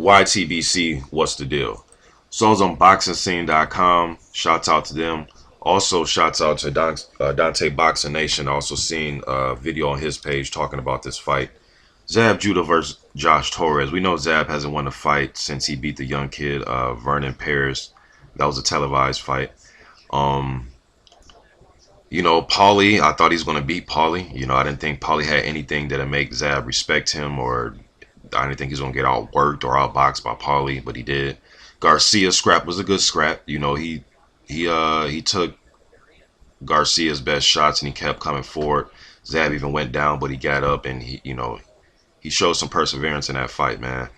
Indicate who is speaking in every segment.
Speaker 1: YTBC, what's the deal? So I was on BoxingScene.com. Shouts out to them. Also, shouts out to Dante Boxing Nation. Also seen a video on his page talking about this fight. Zab Judah versus Josh Torres. We know Zab hasn't won a fight since he beat the young kid, Vernon Paris. That was a televised fight. Um, Paulie, I thought he was going to beat Paulie. I didn't think Paulie had anything that'd make Zab respect him, or I didn't think he was going to get outworked or outboxed by Paulie, but he did. Garcia's scrap was a good scrap. He took Garcia's best shots and he kept coming forward. Zab even went down, but he got up and he showed some perseverance in that fight, man.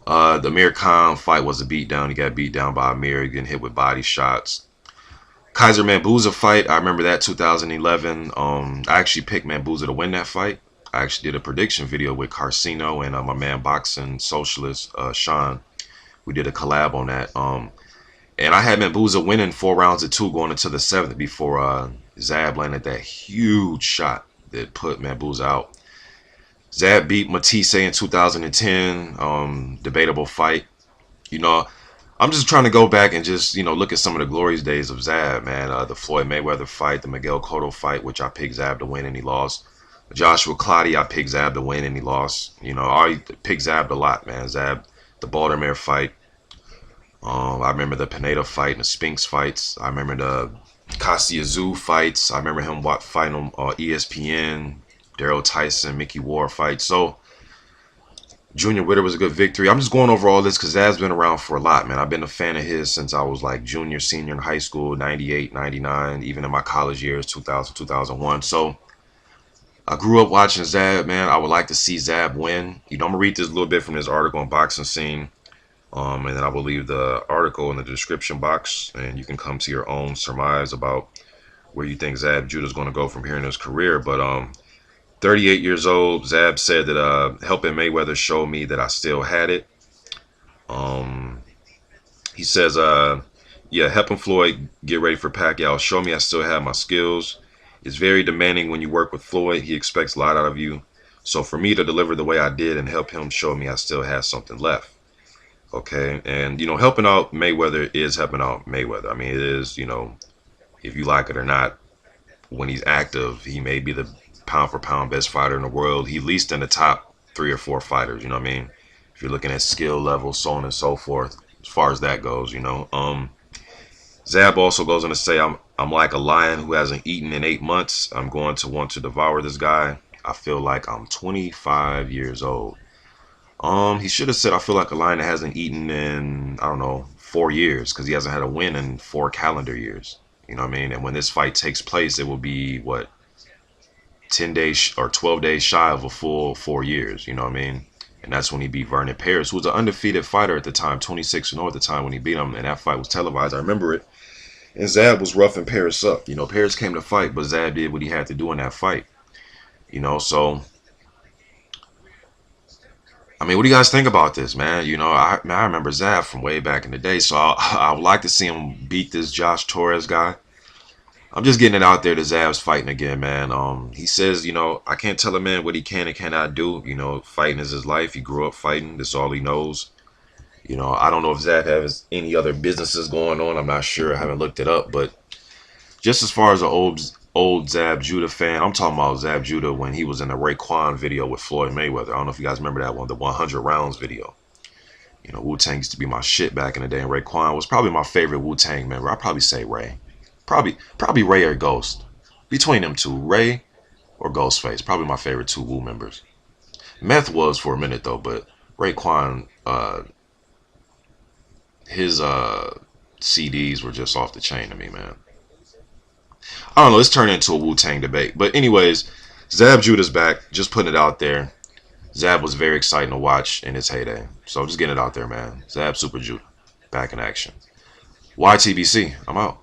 Speaker 1: The Amir Khan fight was a beatdown. He got beat down by Amir, getting hit with body shots. Kaiser Mambuza fight, I remember that 2011. I actually picked Mambuza to win that fight. I actually did a prediction video with Carcino and my man Boxing Socialist Sean. We did a collab on that. And I had Mambuza winning 4 rounds of 2 going into the 7th before Zab landed that huge shot that put Mambuza out. Zab beat Matisse in 2010. Debatable fight. I'm just trying to go back and just, look at some of the glorious days of Zab, man. The Floyd Mayweather fight, the Miguel Cotto fight, which I picked Zab to win and he lost. Joshua Clottey, I picked Zab to win and he lost. I picked Zab a lot, man. Zab, the Baltimore fight. I remember the Pineda fight and the Spinks fights. I remember the Cassia Zoo fights. I remember him fighting on ESPN. Daryl Tyson, Mickey Ward fight. So, Junior Witter was a good victory. I'm just going over all this because Zab's been around for a lot, man. I've been a fan of his since I was like junior, senior in high school, 98, 99, even in my college years, 2000, 2001. So, I grew up watching Zab, man. I would like to see Zab win. I'm going to read this a little bit from this article on Boxing Scene. And then I will leave the article in the description box. And you can come to your own surmise about where you think Zab Judah is going to go from here in his career. But 38 years old, Zab said that helping Mayweather showed me that I still had it. He says, yeah, helping Floyd get ready for Pacquiao showed me I still have my skills. It's very demanding when you work with Floyd. He expects a lot out of you. So for me to deliver the way I did and help him show me I still had something left. Okay, and helping out Mayweather is helping out Mayweather. I mean, it is, if you like it or not, when he's active, he may be the pound for pound best fighter in the world. He's at least in the top 3 or 4 fighters, you know what I mean? If you're looking at skill level, so on and so forth, as far as that goes, Zab also goes on to say, I'm like a lion who hasn't eaten in 8 months. I'm going to want to devour this guy. I feel like I'm 25 years old. He should have said, I feel like a lion that hasn't eaten in, I don't know, 4 years, because he hasn't had a win in 4 calendar years. You know what I mean? And when this fight takes place, it will be, what, 10 days or 12 days shy of a full 4 years. You know what I mean? And that's when he beat Vernon Paris, who was an undefeated fighter at the time, 26-0 at the time when he beat him. And that fight was televised. I remember it. And Zab was roughing Paris up. Paris came to fight, but Zab did what he had to do in that fight. So... I mean, what do you guys think about this, man? I remember Zab from way back in the day, so I would like to see him beat this Josh Torres guy. I'm just getting it out there that Zab's fighting again, man. He says, I can't tell a man what he can and cannot do. Fighting is his life. He grew up fighting. That's all he knows. I don't know if Zab has any other businesses going on. I'm not sure. I haven't looked it up, but just as far as an old Zab Judah fan, I'm talking about Zab Judah when he was in the Raekwon video with Floyd Mayweather. I don't know if you guys remember that one, the 100 rounds video. Wu-Tang used to be my shit back in the day, and Raekwon was probably my favorite Wu-Tang member. I'd probably say Ray. Probably Ray or Ghost. Between them two, Ray or Ghostface. Probably my favorite 2 Wu members. Meth was for a minute though, but Raekwon, his CDs were just off the chain to me, man. I don't know, it's turned into a Wu-Tang debate. But anyways, Zab Judah's back. Just putting it out there. Zab was very exciting to watch in his heyday. So just getting it out there, man. Zab Super Judah. Back in action. YTBC. I'm out.